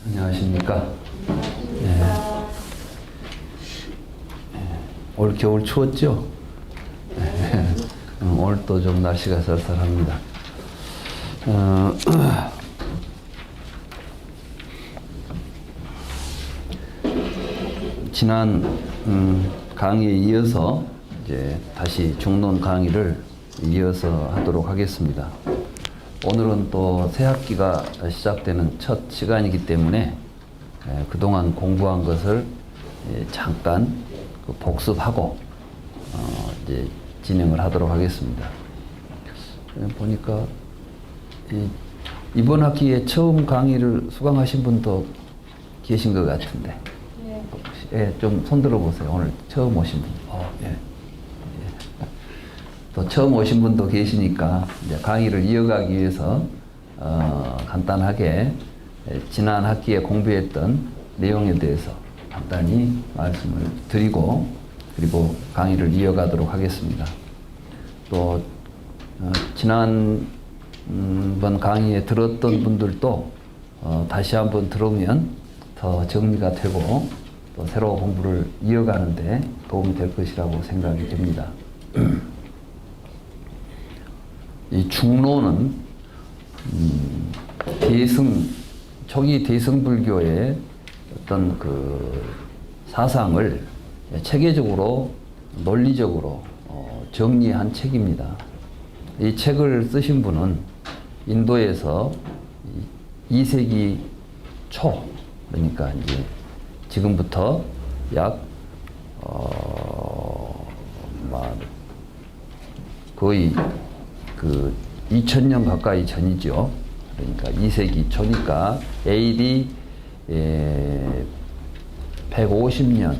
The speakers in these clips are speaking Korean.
안녕하십니까. 예. 올 겨울 추웠죠? 오늘 또 좀 날씨가 쌀쌀합니다. 지난 강의에 이어서 이제 다시 중론 강의를 이어서 하도록 하겠습니다. 오늘은 또 새 학기가 시작되는 첫 시간이기 때문에 그동안 공부한 것을 잠깐 복습하고 이제 진행을 하도록 하겠습니다. 보니까 이번 학기에 처음 강의를 수강하신 분도 계신 것 같은데, 예, 좀 손들어 보세요. 오늘 처음 오신 분. 예. 또 처음 오신 분도 계시니까 이제 강의를 이어가기 위해서 간단하게 지난 학기에 공부했던 내용에 대해서 간단히 말씀을 드리고 그리고 강의를 이어가도록 하겠습니다. 또 지난번 강의에 들었던 분들도 다시 한번 들으면 더 정리가 되고 또 새로 공부를 이어가는데 도움이 될 것이라고 생각이 됩니다. 이 중론은 초기 대승불교의 어떤 그 사상을 체계적으로 논리적으로 정리한 책입니다. 이 책을 쓰신 분은 인도에서 2세기 초, 그러니까 이제 지금부터 약 거의 그 2000년 가까이 전이죠. 그러니까 2세기 초니까 AD 150년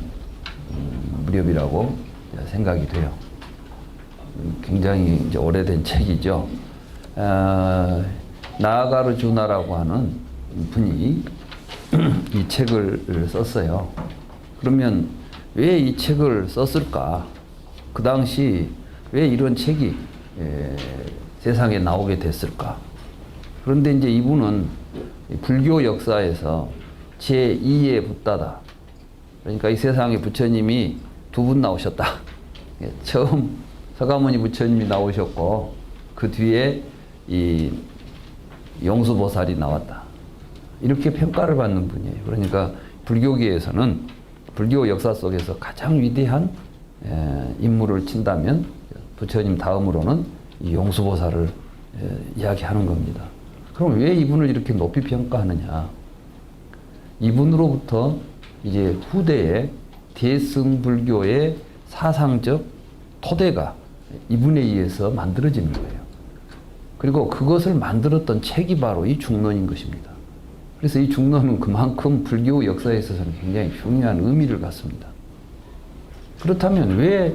무렵이라고 생각이 돼요. 굉장히 이제 오래된 책이죠. 나가르주나라고 하는 분이 이 책을 썼어요. 그러면 왜 이 책을 썼을까? 그 당시 왜 이런 책이 세상에 나오게 됐을까? 그런데 이제 이분은 불교 역사에서 제2의 붓다다. 그러니까 이 세상에 부처님이 두 분 나오셨다. 처음 서가모니 부처님이 나오셨고 그 뒤에 이 용수보살이 나왔다. 이렇게 평가를 받는 분이에요. 그러니까 불교계에서는 불교 역사 속에서 가장 위대한 인물을 친다면 부처님 다음으로는 이 용수보살을 이야기하는 겁니다. 그럼 왜 이분을 이렇게 높이 평가하느냐? 이분으로부터 이제 후대의 대승불교의 사상적 토대가 이분에 의해서 만들어지는 거예요. 그리고 그것을 만들었던 책이 바로 이 중론인 것입니다. 그래서 이 중론은 그만큼 불교 역사에 있어서는 굉장히 중요한 의미를 갖습니다. 그렇다면 왜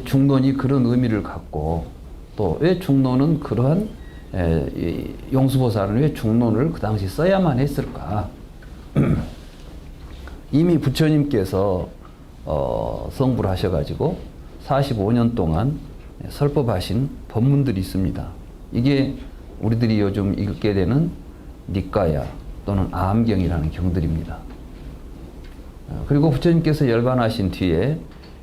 중론이 그런 의미를 갖고 또 왜 중론은 그러한 용수보살은 왜 중론을 그 당시 써야만 했을까? 이미 부처님께서 성불 하셔가지고 45년 동안 설법하신 법문들이 있습니다. 이게 우리들이 요즘 읽게 되는 니까야 또는 아함경이라는 경들입니다. 그리고 부처님께서 열반하신 뒤에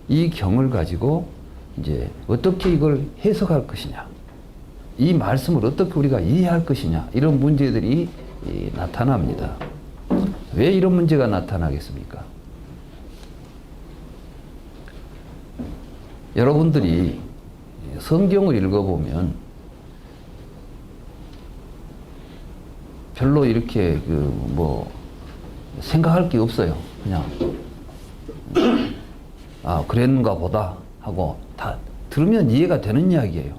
이 경을 가지고 이제 어떻게 이걸 해석할 것이냐, 이 말씀을 어떻게 우리가 이해할 것이냐, 이런 문제들이 나타납니다. 왜 이런 문제가 나타나겠습니까? 여러분들이 성경을 읽어보면 별로 이렇게 생각할 게 없어요. 그냥 그랬는가 보다 하고 다 들으면 이해가 되는 이야기예요.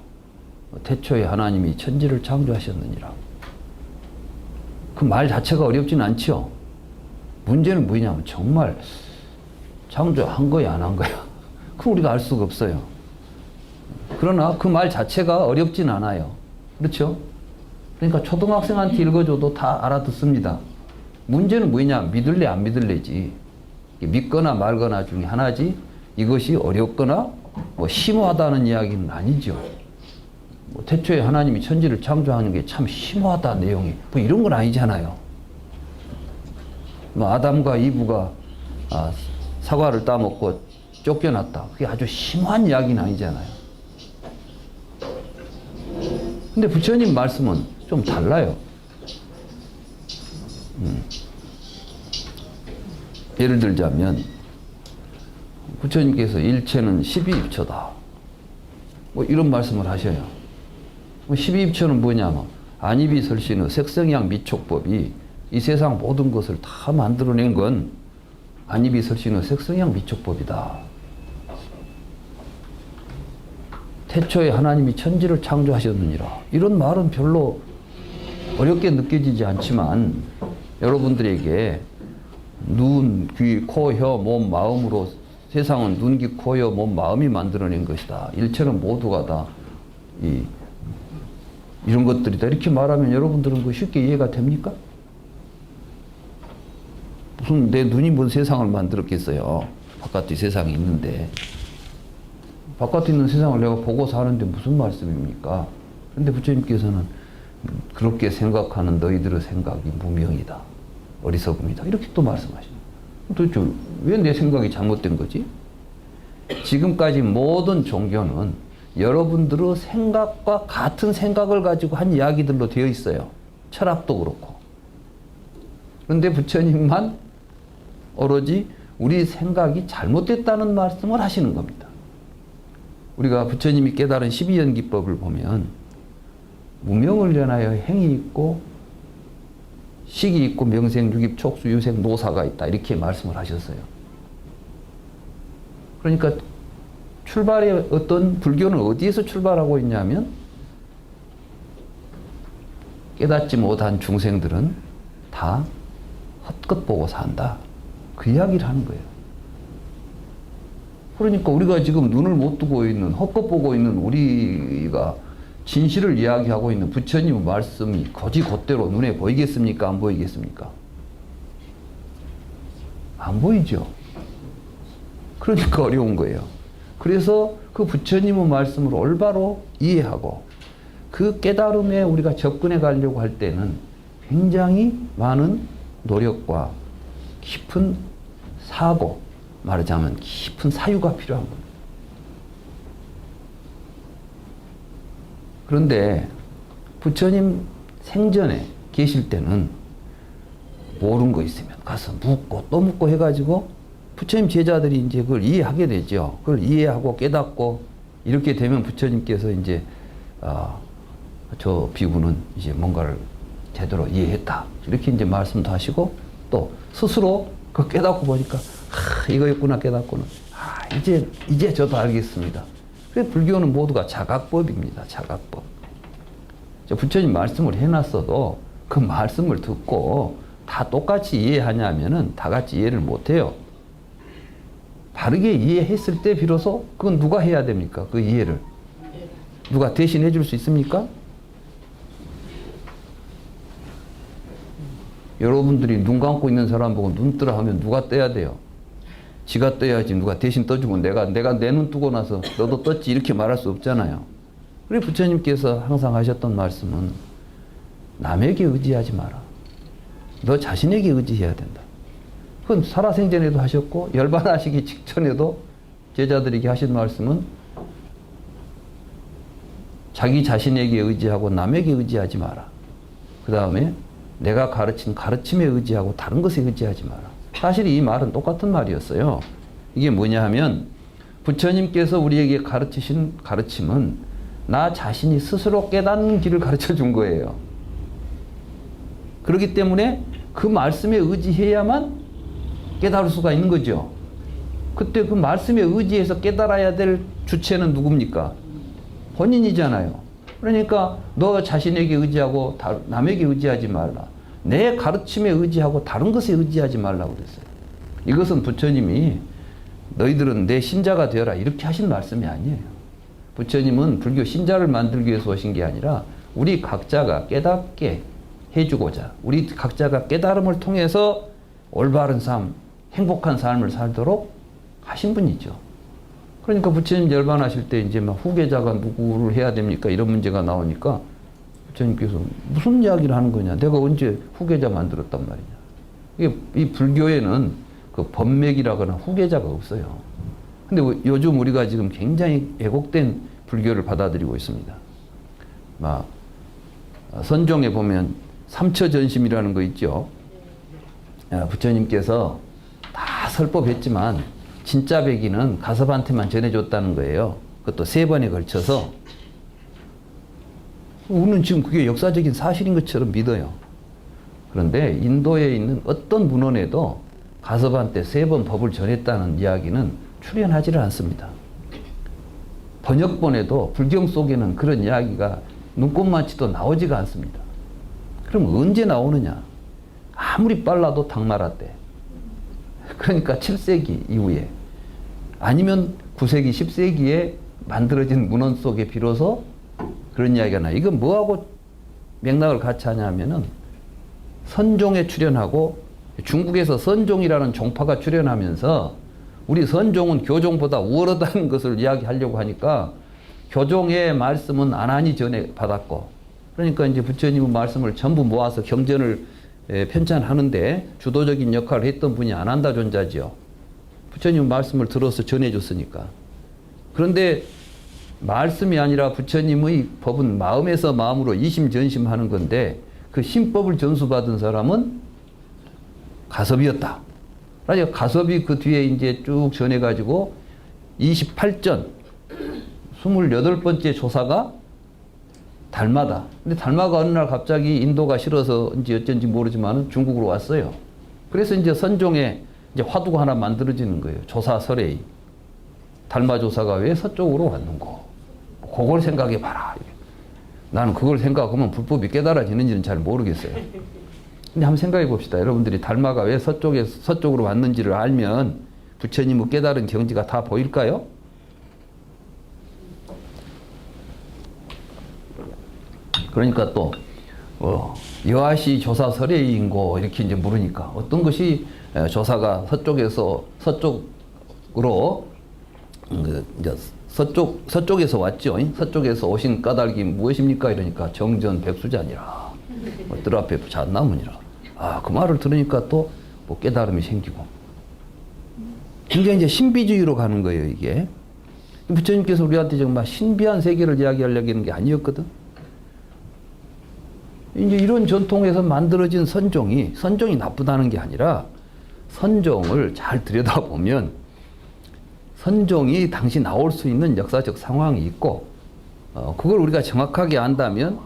태초에 하나님이 천지를 창조하셨느니라. 그 말 자체가 어렵진 않죠. 문제는 뭐냐면 정말 창조한 거야 안 한 거야? 그럼 우리가 알 수가 없어요. 그러나 그 말 자체가 어렵진 않아요. 그렇죠? 그러니까 초등학생한테 읽어줘도 다 알아듣습니다. 문제는 뭐냐? 믿을래 안 믿을래지. 믿거나 말거나 중에 하나지 이것이 어렵거나 심오하다는 이야기는 아니죠. 태초에 하나님이 천지를 창조하는 게 참 심오하다 내용이 이런 건 아니잖아요. 뭐 아담과 이브가 사과를 따먹고 쫓겨났다. 그게 아주 심한 이야기는 아니잖아요. 근데 부처님 말씀은 좀 달라요. 예를 들자면 부처님께서 일체는 12입처다. 뭐 이런 말씀을 하셔요. 12입처는 뭐냐면 안입이 설신의 색성양 미촉법이 이 세상 모든 것을 다 만들어낸 건 안입이 설신의 색성양 미촉법이다. 태초에 하나님이 천지를 창조하셨느니라. 이런 말은 별로 어렵게 느껴지지 않지만 여러분들에게 눈, 귀, 코, 혀, 몸, 마음으로 세상은 눈, 귀, 코, 혀, 몸, 마음이 만들어낸 것이다. 일체는 모두가 다 이런 것들이다. 이렇게 말하면 여러분들은 그 쉽게 이해가 됩니까? 무슨 내 눈이 뭔 세상을 만들었겠어요. 바깥에 세상이 있는데. 바깥에 있는 세상을 내가 보고 사는데 무슨 말씀입니까? 그런데 부처님께서는 그렇게 생각하는 너희들의 생각이 무명이다. 어리석음이다. 이렇게 또 말씀하십니다. 도대체 왜 내 생각이 잘못된 거지? 지금까지 모든 종교는 여러분들의 생각과 같은 생각을 가지고 한 이야기들로 되어 있어요. 철학도 그렇고. 그런데 부처님만 오로지 우리 생각이 잘못됐다는 말씀을 하시는 겁니다. 우리가 부처님이 깨달은 12연기법을 보면 무명을 연하여 행이 있고 식이 있고 명생, 유깁, 촉수, 유생, 노사가 있다. 이렇게 말씀을 하셨어요. 그러니까 출발의 어떤 불교는 어디에서 출발하고 있냐면 깨닫지 못한 중생들은 다 헛것 보고 산다. 그 이야기를 하는 거예요. 그러니까 우리가 지금 눈을 못 뜨고 있는 헛것 보고 있는 우리가 진실을 이야기하고 있는 부처님의 말씀이 거지곧대로 눈에 보이겠습니까? 안 보이겠습니까? 안 보이죠. 그러니까 어려운 거예요. 그래서 그 부처님의 말씀을 올바로 이해하고 그 깨달음에 우리가 접근해 가려고 할 때는 굉장히 많은 노력과 깊은 사고, 말하자면 깊은 사유가 필요한 겁니다. 그런데 부처님 생전에 계실 때는 모르는 거 있으면 가서 묻고 또 묻고 해가지고 부처님 제자들이 이제 그걸 이해하게 되죠. 그걸 이해하고 깨닫고 이렇게 되면 부처님께서 이제 저 비구는 이제 뭔가를 제대로 이해했다. 이렇게 이제 말씀도 하시고 또 스스로 그 깨닫고 보니까 이거였구나 깨닫고는 이제 저도 알겠습니다. 그래서 불교는 모두가 자각법입니다. 자각법. 부처님 말씀을 해놨어도 그 말씀을 듣고 다 똑같이 이해하냐면은 다 같이 이해를 못해요. 바르게 이해했을 때 비로소 그건 누가 해야 됩니까? 그 이해를. 누가 대신 해줄 수 있습니까? 여러분들이 눈 감고 있는 사람 보고 눈 뜨라 하면 누가 떠야 돼요? 지가 떠야지 누가 대신 떠주면 내가 내 눈 뜨고 나서 너도 떴지 이렇게 말할 수 없잖아요. 그래 부처님께서 항상 하셨던 말씀은 남에게 의지하지 마라. 너 자신에게 의지해야 된다. 그건 살아생전에도 하셨고 열반하시기 직전에도 제자들에게 하신 말씀은 자기 자신에게 의지하고 남에게 의지하지 마라. 그 다음에 내가 가르친 가르침에 의지하고 다른 것에 의지하지 마라. 사실 이 말은 똑같은 말이었어요. 이게 뭐냐 하면 부처님께서 우리에게 가르치신 가르침은 나 자신이 스스로 깨닫는 길을 가르쳐 준 거예요. 그렇기 때문에 그 말씀에 의지해야만 깨달을 수가 있는 거죠. 그때 그 말씀에 의지해서 깨달아야 될 주체는 누굽니까? 본인이잖아요. 그러니까 너 자신에게 의지하고 남에게 의지하지 말라. 내 가르침에 의지하고 다른 것에 의지하지 말라고 그랬어요. 이것은 부처님이 너희들은 내 신자가 되어라 이렇게 하신 말씀이 아니에요. 부처님은 불교 신자를 만들기 위해서 오신 게 아니라 우리 각자가 깨닫게 해주고자 우리 각자가 깨달음을 통해서 올바른 삶, 행복한 삶을 살도록 하신 분이죠. 그러니까 부처님 열반하실 때 이제 막 후계자가 누구를 해야 됩니까? 이런 문제가 나오니까 부처님께서 무슨 이야기를 하는 거냐? 내가 언제 후계자 만들었단 말이냐? 이 불교에는 그 법맥이라거나 후계자가 없어요. 근데 요즘 우리가 지금 굉장히 왜곡된 불교를 받아들이고 있습니다. 막 선종에 보면 삼처전심이라는 거 있죠. 부처님께서 다 설법했지만 진짜 백이는 가섭한테만 전해줬다는 거예요. 그것도 3번에 걸쳐서. 우리는 지금 그게 역사적인 사실인 것처럼 믿어요. 그런데 인도에 있는 어떤 문헌에도 가섭한테 3번 법을 전했다는 이야기는 출연하지를 않습니다. 번역본에도 불경 속에는 그런 이야기가 눈꼽만치도 나오지가 않습니다. 그럼 언제 나오느냐? 아무리 빨라도 당나라 때. 그러니까 7세기 이후에. 아니면 9세기, 10세기에 만들어진 문헌 속에 비로소 그런 이야기가 나요. 이건 뭐하고 맥락을 같이 하냐면은 선종에 출연하고 중국에서 선종이라는 종파가 출연하면서 우리 선종은 교종보다 우월하다는 것을 이야기하려고 하니까 교종의 말씀은 안한이 전에 받았고, 그러니까 이제 부처님의 말씀을 전부 모아서 경전을 편찬하는데 주도적인 역할을 했던 분이 안한다 존자지요. 부처님 말씀을 들어서 전해줬으니까. 그런데 말씀이 아니라 부처님의 법은 마음에서 마음으로 이심전심하는 건데 그 신법을 전수받은 사람은 가섭이었다. 그래서 가섭이 그 뒤에 이제 쭉 전해가지고 28전 28번째 조사가 달마다. 근데 달마가 어느 날 갑자기 인도가 싫어서인지 어쩐지 모르지만 중국으로 왔어요. 그래서 이제 선종에 이제 화두가 하나 만들어지는 거예요. 조사설에. 달마 조사가 왜 서쪽으로 왔는고. 그걸 생각해 봐라. 나는 그걸 생각하면 불법이 깨달아지는지는 잘 모르겠어요. 근데 한번 생각해 봅시다. 여러분들이 달마가 왜 서쪽으로 왔는지를 알면 부처님의 깨달은 경지가 다 보일까요? 그러니까 또 여하시 조사 설해인고 이렇게 이제 물으니까 어떤 것이 조사가 서쪽으로 이제 서쪽에서 왔죠. 서쪽에서 오신 까닭이 무엇입니까? 이러니까 정전 백수자니라. 뜰 앞에 잣나무니라. 아, 그 말을 들으니까 또 뭐 깨달음이 생기고. 굉장히 이제 신비주의로 가는 거예요, 이게. 부처님께서 우리한테 정말 신비한 세계를 이야기하려고 하는 게 아니었거든. 이제 이런 전통에서 만들어진 선종이 나쁘다는 게 아니라 선종을 잘 들여다보면 선종이 당시 나올 수 있는 역사적 상황이 있고 그걸 우리가 정확하게 안다면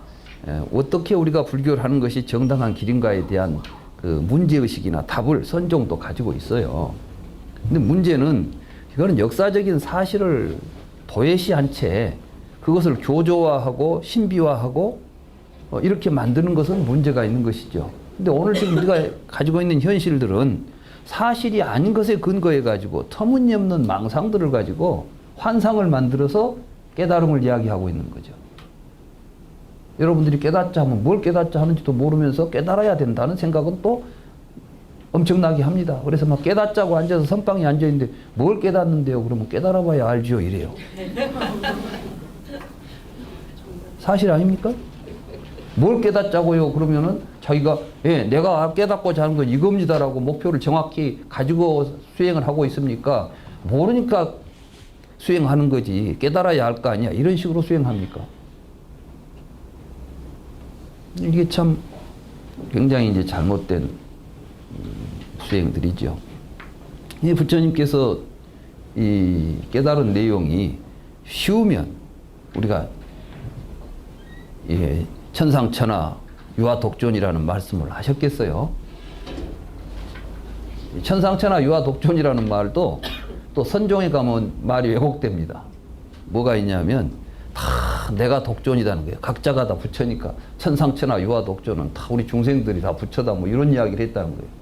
어떻게 우리가 불교를 하는 것이 정당한 길인가에 대한 그 문제의식이나 답을 선종도 가지고 있어요. 근데 문제는 이거는 역사적인 사실을 도외시한 채 그것을 교조화하고 신비화하고 이렇게 만드는 것은 문제가 있는 것이죠. 근데 오늘 지금 우리가 가지고 있는 현실들은 사실이 아닌 것에 근거해 가지고 터무니없는 망상들을 가지고 환상을 만들어서 깨달음을 이야기하고 있는 거죠. 여러분들이 깨닫자 하면 뭘 깨닫자 하는지도 모르면서 깨달아야 된다는 생각은 또 엄청나게 합니다. 그래서 막 깨닫자고 앉아서 선방에 앉아있는데 뭘 깨닫는데요? 그러면 깨달아봐야 알지요 이래요. 사실 아닙니까? 뭘 깨닫자고요? 그러면은 자기가 내가 깨닫고자 하는 건 이겁니다라고 목표를 정확히 가지고 수행을 하고 있습니까? 모르니까 수행하는 거지. 깨달아야 할 거 아니야. 이런 식으로 수행합니까? 이게 참 굉장히 이제 잘못된 수행들이죠. 이 부처님께서 이 깨달은 내용이 쉬우면 우리가 천상천하 유아독존이라는 말씀을 하셨겠어요? 천상천하 유아독존이라는 말도 또 선종에 가면 말이 왜곡됩니다. 뭐가 있냐면 다 내가 독존이라는 거예요. 각자가 다 부처니까 천상천하 유아독존은 다 우리 중생들이 다 부처다 뭐 이런 이야기를 했다는 거예요.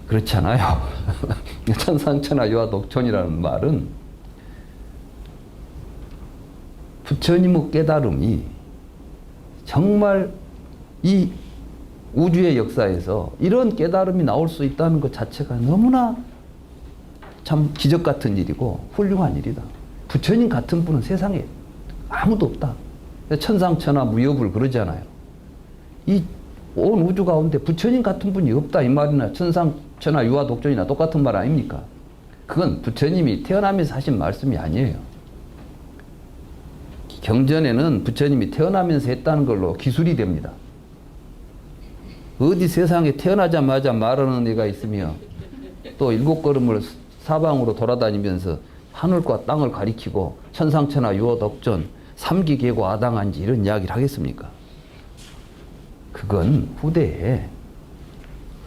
그렇잖아요. 천상천하 유아독존이라는 말은 부처님의 깨달음이 정말 이 우주의 역사에서 이런 깨달음이 나올 수 있다는 것 자체가 너무나 참 기적 같은 일이고 훌륭한 일이다. 부처님 같은 분은 세상에 아무도 없다. 천상천하 무여불 그러잖아요. 이 온 우주 가운데 부처님 같은 분이 없다 이 말이나 천상천하 유화 독존이나 똑같은 말 아닙니까? 그건 부처님이 태어나면서 하신 말씀이 아니에요. 경전에는 부처님이 태어나면서 했다는 걸로 기술이 됩니다. 어디 세상에 태어나자마자 말하는 애가 있으며 또 7걸음을 사방으로 돌아다니면서 하늘과 땅을 가리키고 천상천하 유호덕존 삼기계고 아당한지 이런 이야기를 하겠습니까? 그건 후대에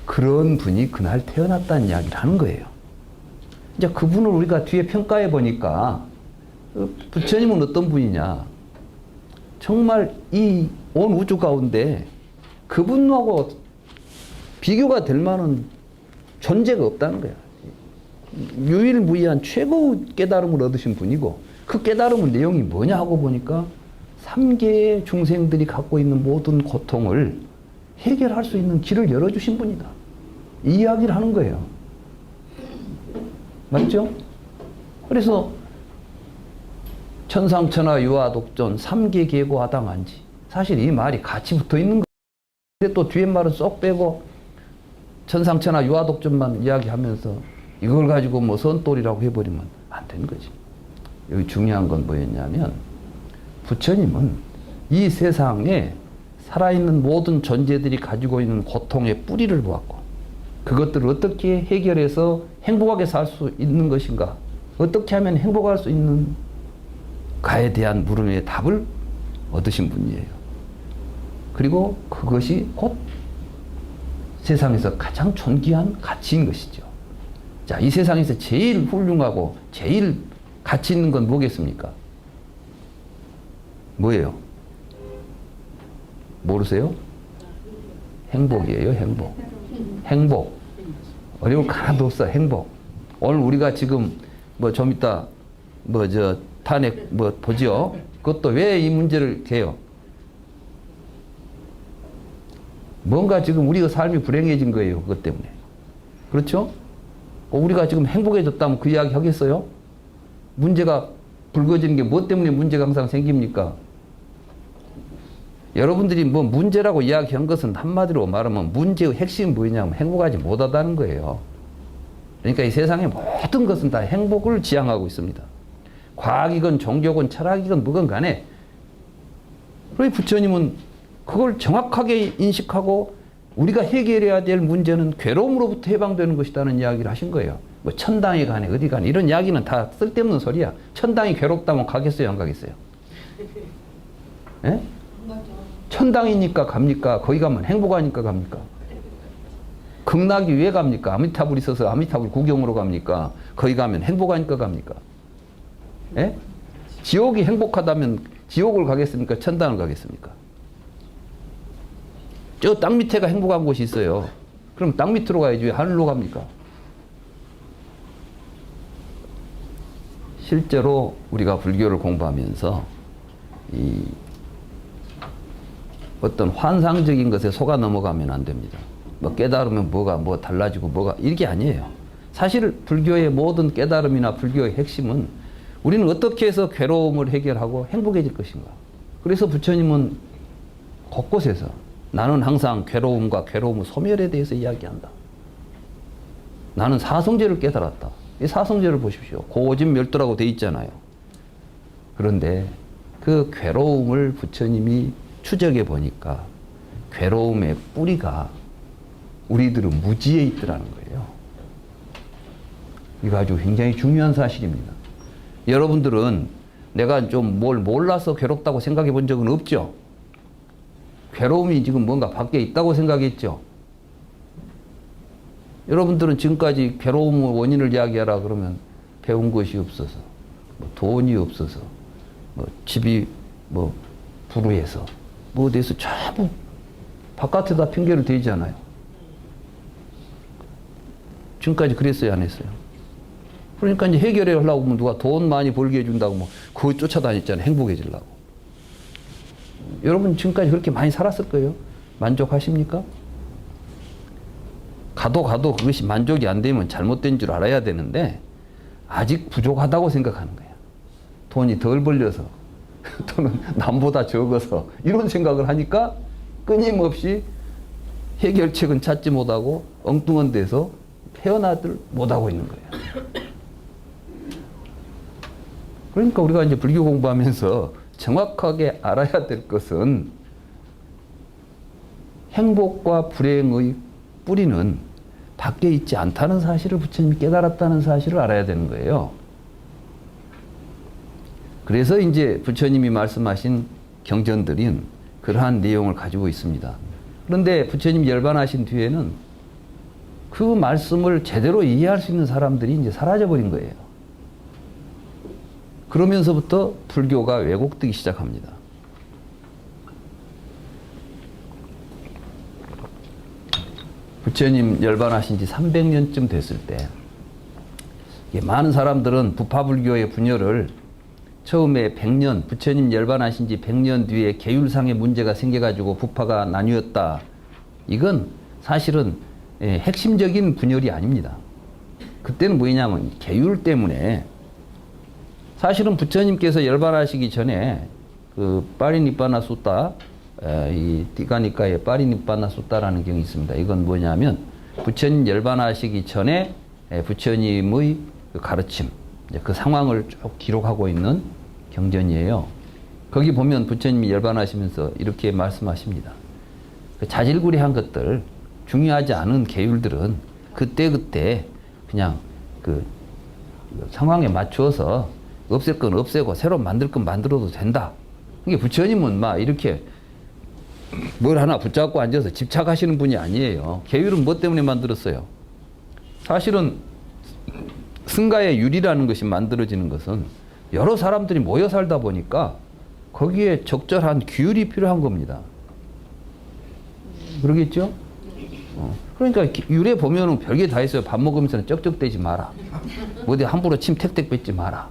그런 분이 그날 태어났다는 이야기를 하는 거예요. 이제 그분을 우리가 뒤에 평가해 보니까 부처님은 어떤 분이냐? 정말 이 온 우주 가운데 그분하고 비교가 될 만한 존재가 없다는 거야. 유일무이한 최고의 깨달음을 얻으신 분이고 그 깨달음의 내용이 뭐냐 하고 보니까 3계의 중생들이 갖고 있는 모든 고통을 해결할 수 있는 길을 열어주신 분이다. 이 이야기를 하는 거예요. 맞죠? 그래서 천상천하 유화독존 3계 계고 아당한지 사실 이 말이 같이 붙어 있는 거예요. 또 뒤에 말은 쏙 빼고 천상천하 유화독존만 이야기하면서 이걸 가지고 뭐 선돌이라고 해버리면 안 되는 거지. 여기 중요한 건 뭐였냐면 부처님은 이 세상에 살아있는 모든 존재들이 가지고 있는 고통의 뿌리를 보았고 그것들을 어떻게 해결해서 행복하게 살 수 있는 것인가, 어떻게 하면 행복할 수 있는가에 대한 물음의 답을 얻으신 분이에요. 그리고 그것이 곧 세상에서 가장 존귀한 가치인 것이죠. 자, 이 세상에서 제일 훌륭하고 제일 가치 있는 건 뭐겠습니까? 뭐예요? 모르세요? 행복이에요, 행복. 행복. 어려울 거 하나도 없어, 행복. 오늘 우리가 지금 뭐 좀 이따 뭐 저 탄핵 뭐 보지요? 그것도 왜 이 문제를 개요? 뭔가 지금 우리가 삶이 불행해진 거예요, 그것 때문에. 그렇죠? 우리가 지금 행복해졌다면 그 이야기 하겠어요? 문제가 불거지는 게 뭐 때문에 문제가 항상 생깁니까? 여러분들이 뭐 문제라고 이야기한 것은 한마디로 말하면 문제의 핵심이 뭐냐면 행복하지 못하다는 거예요. 그러니까 이 세상의 모든 것은 다 행복을 지향하고 있습니다. 과학이건 종교건 철학이건 뭐건 간에. 그러니 부처님은 그걸 정확하게 인식하고 우리가 해결해야 될 문제는 괴로움으로부터 해방되는 것이라는 이야기를 하신 거예요. 뭐 천당에 가네 어디 가네 이런 이야기는 다 쓸데없는 소리야. 천당이 괴롭다면 가겠어요 안 가겠어요? 예? 천당이니까 갑니까? 거기 가면 행복하니까 갑니까? 극락이 왜 갑니까? 아미타불 있어서 아미타불 구경으로 갑니까? 거기 가면 행복하니까 갑니까? 예? 지옥이 행복하다면 지옥을 가겠습니까? 천당을 가겠습니까? 저 땅 밑에가 행복한 곳이 있어요. 그럼 땅 밑으로 가야지 왜 하늘로 갑니까? 실제로 우리가 불교를 공부하면서 이 어떤 환상적인 것에 속아 넘어가면 안 됩니다. 뭐 깨달으면 뭐가 뭐 달라지고 뭐가 이게 아니에요. 사실 불교의 모든 깨달음이나 불교의 핵심은 우리는 어떻게 해서 괴로움을 해결하고 행복해질 것인가. 그래서 부처님은 곳곳에서 나는 항상 괴로움과 괴로움의 소멸에 대해서 이야기한다. 나는 사성제를 깨달았다. 이 사성제를 보십시오. 고오진멸도라고 돼 있잖아요. 그런데 그 괴로움을 부처님이 추적해 보니까 괴로움의 뿌리가 우리들은 무지에 있더라는 거예요. 이거 아주 굉장히 중요한 사실입니다. 여러분들은 내가 좀 뭘 몰라서 괴롭다고 생각해 본 적은 없죠? 괴로움이 지금 뭔가 밖에 있다고 생각했죠? 여러분들은 지금까지 괴로움의 원인을 이야기하라 그러면 배운 것이 없어서, 뭐 돈이 없어서, 뭐 집이 뭐 불우해서, 뭐 어디서 전부 바깥에다 핑계를 대잖아요. 지금까지 그랬어요, 안 했어요? 그러니까 이제 해결해 하려고 하면 누가 돈 많이 벌게 해준다고 뭐 그거 쫓아다녔잖아요. 행복해지려고. 여러분 지금까지 그렇게 많이 살았을 거예요. 만족하십니까? 가도 그것이 만족이 안 되면 잘못된 줄 알아야 되는데 아직 부족하다고 생각하는 거야. 돈이 덜 벌려서 또는 남보다 적어서 이런 생각을 하니까 끊임없이 해결책은 찾지 못하고 엉뚱한 데서 헤어나들 못하고 있는 거예요. 그러니까 우리가 이제 불교 공부하면서 정확하게 알아야 될 것은 행복과 불행의 뿌리는 밖에 있지 않다는 사실을 부처님이 깨달았다는 사실을 알아야 되는 거예요. 그래서 이제 부처님이 말씀하신 경전들인 그러한 내용을 가지고 있습니다. 그런데 부처님이 열반하신 뒤에는 그 말씀을 제대로 이해할 수 있는 사람들이 이제 사라져버린 거예요. 그러면서부터 불교가 왜곡되기 시작합니다. 부처님 열반하신 지 300년쯤 됐을 때 많은 사람들은 부파불교의 분열을 처음에 100년, 부처님 열반하신 지 100년 뒤에 계율상의 문제가 생겨가지고 부파가 나뉘었다. 이건 사실은 핵심적인 분열이 아닙니다. 그때는 뭐냐면 계율 때문에 사실은 부처님께서 열반하시기 전에 그 파리니빠나 숫다, 이 디가니카의 파리니빠나 숫다라는 경이 있습니다. 이건 뭐냐면 부처님 열반하시기 전에 부처님의 그 가르침, 그 상황을 쭉 기록하고 있는 경전이에요. 거기 보면 부처님이 열반하시면서 이렇게 말씀하십니다. 그 자질구레한 것들, 중요하지 않은 계율들은 그때그때 그냥 그 상황에 맞추어서 없앨 건 없애고 새로 만들 건 만들어도 된다. 이게 부처님은 막 이렇게 뭘 하나 붙잡고 앉아서 집착하시는 분이 아니에요. 계율은 뭐 때문에 만들었어요? 사실은 승가의 율이라는 것이 만들어지는 것은 여러 사람들이 모여 살다 보니까 거기에 적절한 규율이 필요한 겁니다. 그러겠죠? 그러니까 율에 보면은 별게 다 있어요. 밥 먹으면서는 쩍쩍대지 마라. 어디 함부로 침 택택 뱉지 마라.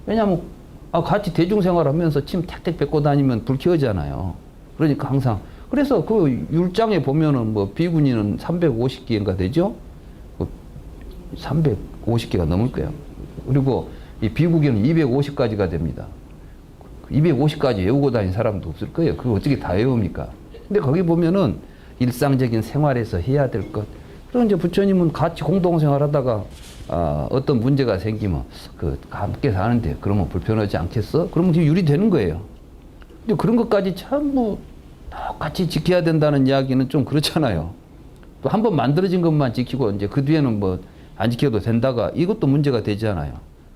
왜냐하면 같이 대중생활하면서 침 택택 뱉고 다니면 불쾌하잖아요. 그러니까 항상 그래서 그 율장에 보면은 뭐 비구니는 350개인가 되죠? 350개가 넘을 거예요. 그리고 이 비구기는 250가지가 됩니다. 250가지 외우고 다니는 사람도 없을 거예요. 그거 어떻게 다 외웁니까? 근데 거기 보면은 일상적인 생활에서 해야 될 것. 그럼 이제 부처님은 같이 공동생활 하다가 어떤 문제가 생기면 그 함께 사는데 그러면 불편하지 않겠어? 그러면 이제 율이 되는 거예요. 근데 그런 것까지 전부 똑같이 지켜야 된다는 이야기는 좀 그렇잖아요. 또 한 번 만들어진 것만 지키고 이제 그 뒤에는 뭐 안 지켜도 된다가 이것도 문제가 되잖아요.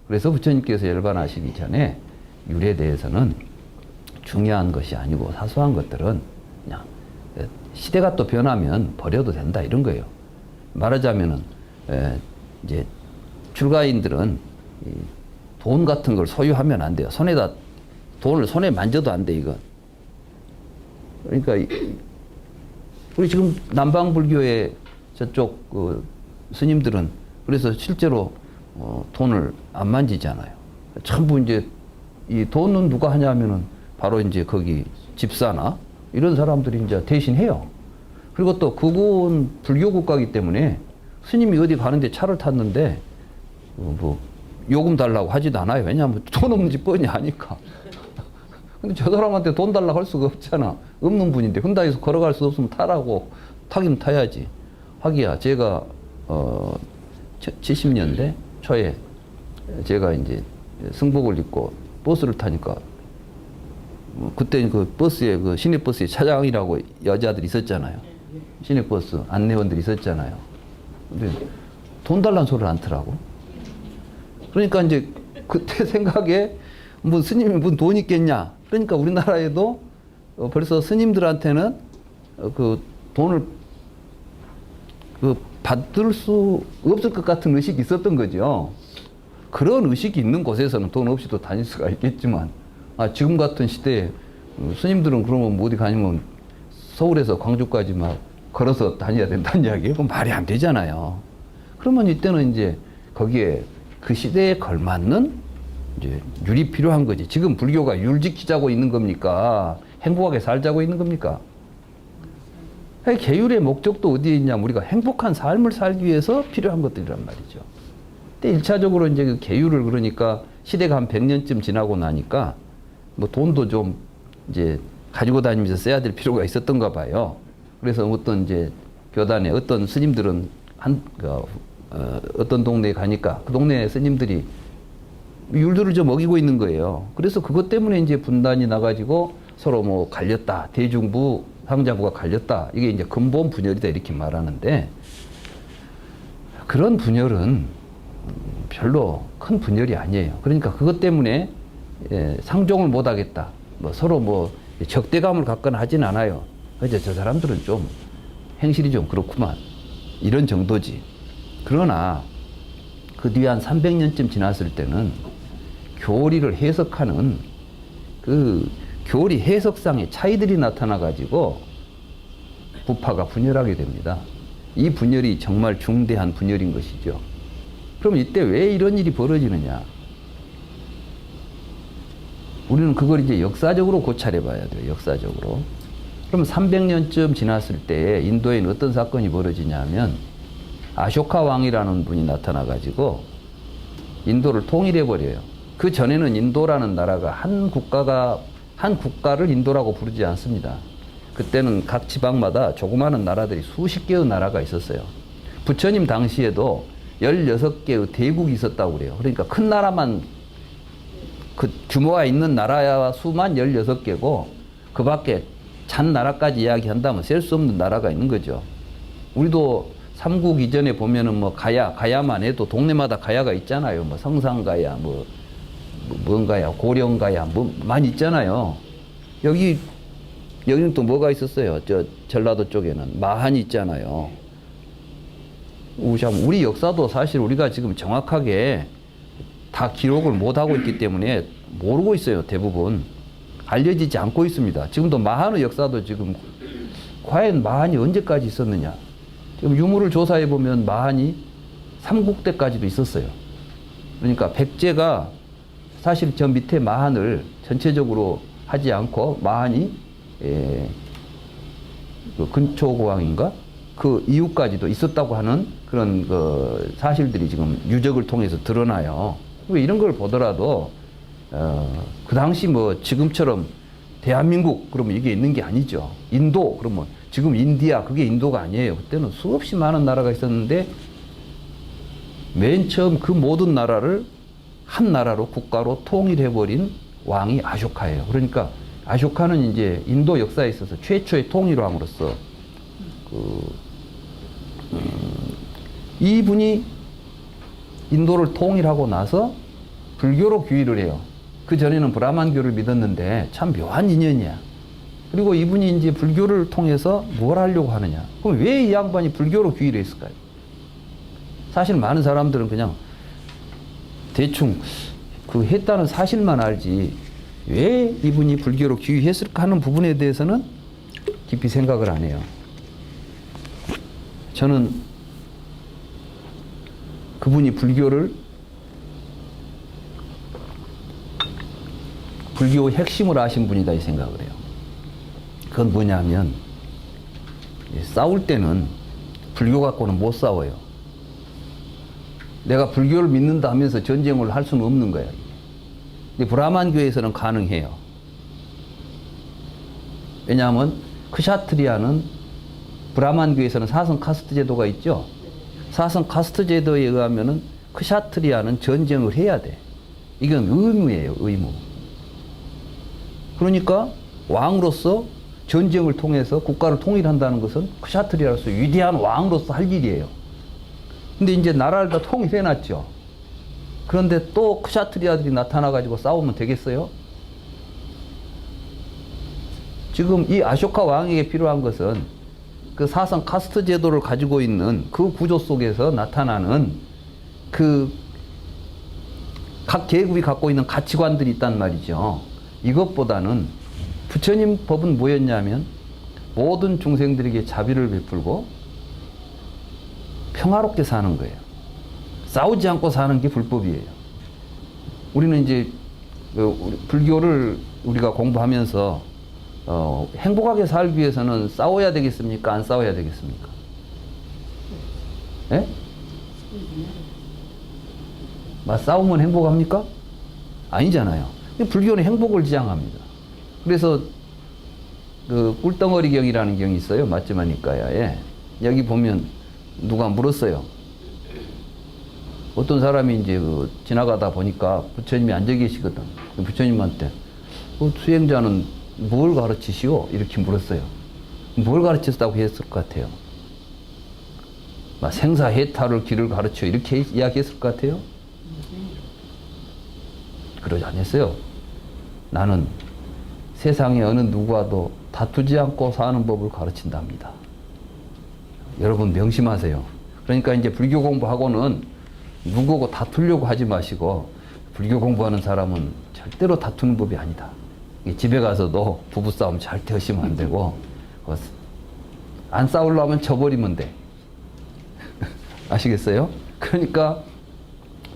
그래서 부처님께서 열반하시기 전에 율에 대해서는 중요한 것이 아니고 사소한 것들은 그냥 시대가 또 변하면 버려도 된다 이런 거예요. 말하자면은 이제 출가인들은 돈 같은 걸 소유하면 안 돼요. 돈을 손에 만져도 안 돼 이거. 그러니까 우리 지금 남방불교의 저쪽 그 스님들은 그래서 실제로 돈을 안 만지잖아요. 전부 이제 이 돈은 누가 하냐면은 바로 이제 거기 집사나 이런 사람들이 이제 대신 해요. 그리고 또 그건 불교 국가이기 때문에 스님이 어디 가는데 차를 탔는데 뭐 요금 달라고 하지도 않아요. 왜냐하면 돈 없는지 뻔히 아니까. 근데 저 사람한테 돈 달라고 할 수가 없잖아. 없는 분인데 혼자서 걸어갈 수 없으면 타라고 타긴 타야지. 하기야 제가 70년대 초에 제가 이제 승복을 입고 버스를 타니까 그때 그 버스에 그 시내버스에 차장이라고 여자들이 있었잖아요. 시내버스 안내원들이 있었잖아요. 근데 돈 달라는 소리를 안 하더라고. 그러니까 이제 그때 생각에 뭐 스님이 무슨 돈 있겠냐. 그러니까 우리나라에도 벌써 스님들한테는 그 돈을 그 받을 수 없을 것 같은 의식이 있었던 거죠. 그런 의식이 있는 곳에서는 돈 없이도 다닐 수가 있겠지만 지금 같은 시대에 스님들은 그러면 뭐 어디 가면 서울에서 광주까지 막 걸어서 다녀야 된다는 이야기예요. 그건 말이 안 되잖아요. 그러면 이때는 이제 거기에 그 시대에 걸맞는 이제 율이 필요한 거지. 지금 불교가 율 지키자고 있는 겁니까? 행복하게 살자고 있는 겁니까? 계율의 목적도 어디에 있냐면 우리가 행복한 삶을 살기 위해서 필요한 것들이란 말이죠. 근데 1차적으로 이제 그 계율을 그러니까 시대가 한 100년쯤 지나고 나니까 뭐 돈도 좀 이제 가지고 다니면서 써야 될 필요가 있었던가 봐요. 그래서 어떤 이제 교단에 어떤 스님들은 어떤 동네에 가니까 그 동네 스님들이 율들을 좀 어기고 있는 거예요. 그래서 그것 때문에 이제 분단이 나가지고 서로 뭐 갈렸다. 대중부, 상자부가 갈렸다. 이게 이제 근본 분열이다. 이렇게 말하는데 그런 분열은 별로 큰 분열이 아니에요. 그러니까 그것 때문에 상종을 못 하겠다. 뭐 서로 뭐 적대감을 갖거나 하진 않아요. 이제 저 사람들은 좀 행실이 좀 그렇구만. 이런 정도지. 그러나 그 뒤에 한 300년쯤 지났을 때는 교리를 해석하는 그 교리 해석상의 차이들이 나타나가지고 부파가 분열하게 됩니다. 이 분열이 정말 중대한 분열인 것이죠. 그럼 이때 왜 이런 일이 벌어지느냐? 우리는 그걸 이제 역사적으로 고찰해 봐야 돼요. 역사적으로. 그럼 300년쯤 지났을 때 인도에는 어떤 사건이 벌어지냐면 아쇼카 왕이라는 분이 나타나가지고 인도를 통일해 버려요. 그 전에는 인도라는 나라가 한 국가를 인도라고 부르지 않습니다. 그때는 각 지방마다 조그마한 나라들이 수십 개의 나라가 있었어요. 부처님 당시에도 16개의 대국이 있었다고 그래요. 그러니까 큰 나라만 그 규모가 있는 나라야 수만 16개고 그 밖에 잔 나라까지 이야기한다면 셀 수 없는 나라가 있는 거죠. 우리도 삼국 이전에 보면은 뭐 가야만 해도 동네마다 가야가 있잖아요. 뭐 성산가야, 뭔가야, 고령가야, 뭐 많이 있잖아요. 여기는 또 뭐가 있었어요? 저 전라도 쪽에는 마한이 있잖아요. 우리 역사도 사실 우리가 지금 정확하게 다 기록을 못하고 있기 때문에 모르고 있어요. 대부분 알려지지 않고 있습니다. 지금도 마한의 역사도 지금 과연 마한이 언제까지 있었느냐? 지금 유물을 조사해 보면 마한이 삼국때까지도 있었어요. 그러니까 백제가 사실 저 밑에 마한을 전체적으로 하지 않고 마한이 그 근초고왕인가? 그 이후까지도 있었다고 하는 그런 그 사실들이 지금 유적을 통해서 드러나요. 이런 걸 보더라도 그 당시 뭐 지금처럼 대한민국 그러면 이게 있는 게 아니죠. 인도 그러면 지금 인디아 그게 인도가 아니에요. 그때는 수없이 많은 나라가 있었는데 맨 처음 그 모든 나라를 한 나라로 국가로 통일해버린 왕이 아쇼카예요. 그러니까 아쇼카는 이제 인도 역사에 있어서 최초의 통일왕으로서 이분이 인도를 통일하고 나서 불교로 귀의를 해요. 그 전에는 브라만교를 믿었는데 참 묘한 인연이야. 그리고 이분이 이제 불교를 통해서 뭘 하려고 하느냐. 그럼 왜 이 양반이 불교로 귀의를 했을까요? 사실 많은 사람들은 그냥 대충 그 했다는 사실만 알지 왜 이분이 불교로 귀의했을까 하는 부분에 대해서는 깊이 생각을 안 해요. 저는 그분이 불교의 핵심을 아신 분이다 이 생각을 해요. 그건 뭐냐면 싸울 때는 불교 갖고는 못 싸워요. 내가 불교를 믿는다 하면서 전쟁을 할 수는 없는 거예요. 근데 브라만교에서는 가능해요. 왜냐하면 크샤트리아는 브라만교에서는 사성 카스트 제도가 있죠. 사성 카스트 제도에 의하면은 크샤트리아는 전쟁을 해야 돼. 이건 의무예요, 의무. 그러니까 왕으로서 전쟁을 통해서 국가를 통일한다는 것은 크샤트리아로서 위대한 왕으로서 할 일이에요. 근데 이제 나라를 다 통일해놨죠. 그런데 또 크샤트리아들이 나타나가지고 싸우면 되겠어요? 지금 이 아쇼카 왕에게 필요한 것은 그 사성 카스트 제도를 가지고 있는 그 구조 속에서 나타나는 그 각 계급이 갖고 있는 가치관들이 있단 말이죠. 이것보다는 부처님 법은 뭐였냐면 모든 중생들에게 자비를 베풀고 평화롭게 사는 거예요. 싸우지 않고 사는 게 불법이에요. 우리는 이제 불교를 우리가 공부하면서 행복하게 살기 위해서는 싸워야 되겠습니까? 안 싸워야 되겠습니까? 예? 싸우면 행복합니까? 아니잖아요. 불교는 행복을 지향합니다. 그래서 그 꿀덩어리 경이라는 경이 있어요. 맞지마니까야에. 여기 보면 누가 물었어요. 어떤 사람이 이제 지나가다 보니까 부처님이 앉아 계시거든. 부처님한테 수행자는 뭘 가르치시오? 이렇게 물었어요. 뭘 가르쳤다고 했을 것 같아요? 막 생사해탈을 길을 가르쳐 이렇게 이야기했을 것 같아요? 그러지 않았어요. 나는 세상에 어느 누구와도 다투지 않고 사는 법을 가르친답니다. 여러분 명심하세요. 그러니까 이제 불교 공부하고는 누구고 다투려고 하지 마시고, 불교 공부하는 사람은 절대로 다투는 법이 아니다. 집에 가서도 부부싸움 절대 하시면 안 되고, 안 싸우려면 져버리면 돼. 아시겠어요? 그러니까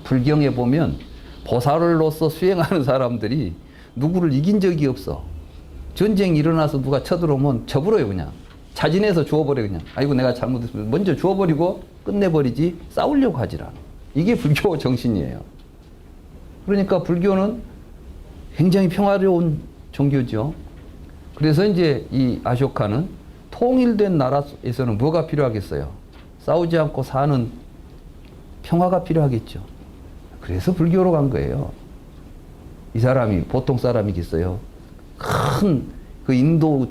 불경에 보면 보살로서 수행하는 사람들이 누구를 이긴 적이 없어. 전쟁이 일어나서 누가 쳐들어오면 져버려요. 그냥 자진해서 죽어버려. 그냥 아이고 내가 잘못했으면 먼저 죽어버리고 끝내버리지 싸우려고 하질 않아. 이게 불교 정신이에요. 그러니까 불교는 굉장히 평화로운 종교죠. 그래서 이제 이 아쇼카는 통일된 나라에서는 뭐가 필요하겠어요? 싸우지 않고 사는 평화가 필요하겠죠. 그래서 불교로 간 거예요. 이 사람이 보통 사람이겠어요? 큰 그 인도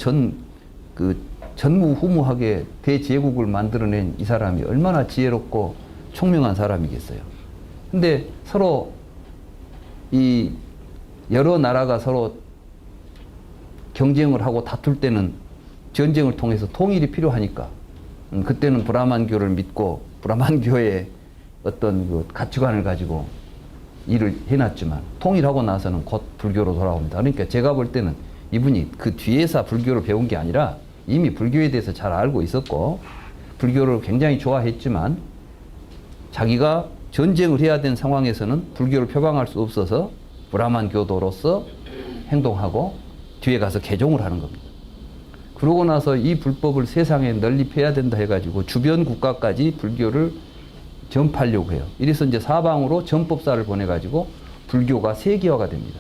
전무후무하게 대제국을 만들어낸 이 사람이 얼마나 지혜롭고 총명한 사람이겠어요. 근데 서로 이 여러 나라가 서로 경쟁을 하고 다툴 때는 전쟁을 통해서 통일이 필요하니까, 그때는 브라만교를 믿고 브라만교의 어떤 그 가치관을 가지고 일을 해놨지만 통일하고 나서는 곧 불교로 돌아옵니다. 그러니까 제가 볼 때는 이분이 그 뒤에서 불교를 배운 게 아니라 이미 불교에 대해서 잘 알고 있었고 불교를 굉장히 좋아했지만 자기가 전쟁을 해야 되는 상황에서는 불교를 표방할 수 없어서 브라만교도로서 행동하고 뒤에 가서 개종을 하는 겁니다. 그러고 나서 이 불법을 세상에 널리 펴야 된다 해가지고 주변 국가까지 불교를 전파하려고 해요. 이래서 이제 사방으로 전법사를 보내가지고 불교가 세계화가 됩니다.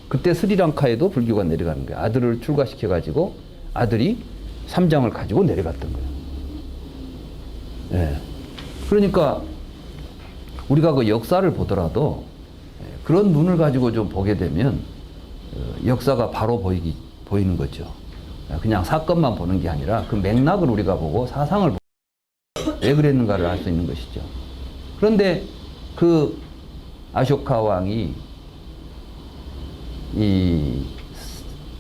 그때 스리랑카에도 불교가 내려가는 거예요. 아들을 출가시켜가지고 아들이 삼장을 가지고 내려갔던 거예요. 예. 그러니까 우리가 그 역사를 보더라도 그런 눈을 가지고 좀 보게 되면 역사가 바로 보이는 거죠. 그냥 사건만 보는 게 아니라 그 맥락을 우리가 보고 사상을 보고 왜 그랬는가를 알 수 있는 것이죠. 그런데 그 아쇼카 왕이 이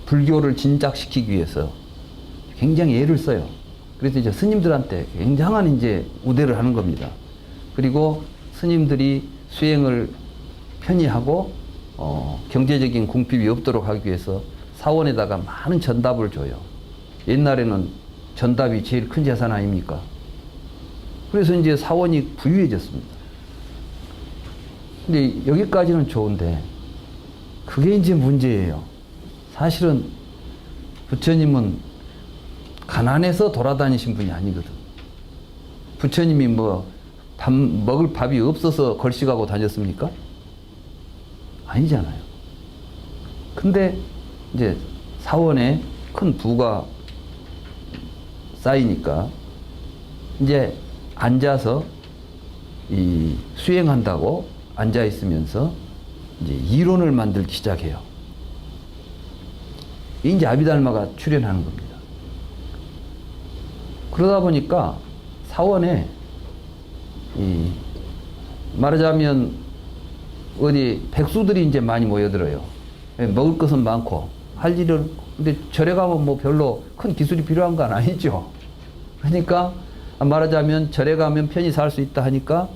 불교를 진작시키기 위해서 굉장히 애를 써요. 그래서 이제 스님들한테 굉장한 이제 우대를 하는 겁니다. 그리고 스님들이 수행을 편히 하고 경제적인 궁핍이 없도록 하기 위해서 사원에다가 많은 전답을 줘요. 옛날에는 전답이 제일 큰 재산 아닙니까? 그래서 이제 사원이 부유해졌습니다. 근데 여기까지는 좋은데 그게 이제 문제예요. 사실은 부처님은 가난해서 돌아다니신 분이 아니거든. 부처님이 뭐 먹을 밥이 없어서 걸식하고 다녔습니까? 아니잖아요. 근데 이제 사원에 큰 부가 쌓이니까 이제 앉아서 이 수행한다고 앉아 있으면서 이제 이론을 만들기 시작해요. 이제 아비달마가 출연하는 겁니다. 그러다 보니까 사원에 말하자면 어디 백수들이 이제 많이 모여들어요. 먹을 것은 많고 할 일은, 근데 절에 가면 뭐 별로 큰 기술이 필요한 건 아니죠. 그러니까 말하자면 절에 가면 편히 살 수 있다 하니까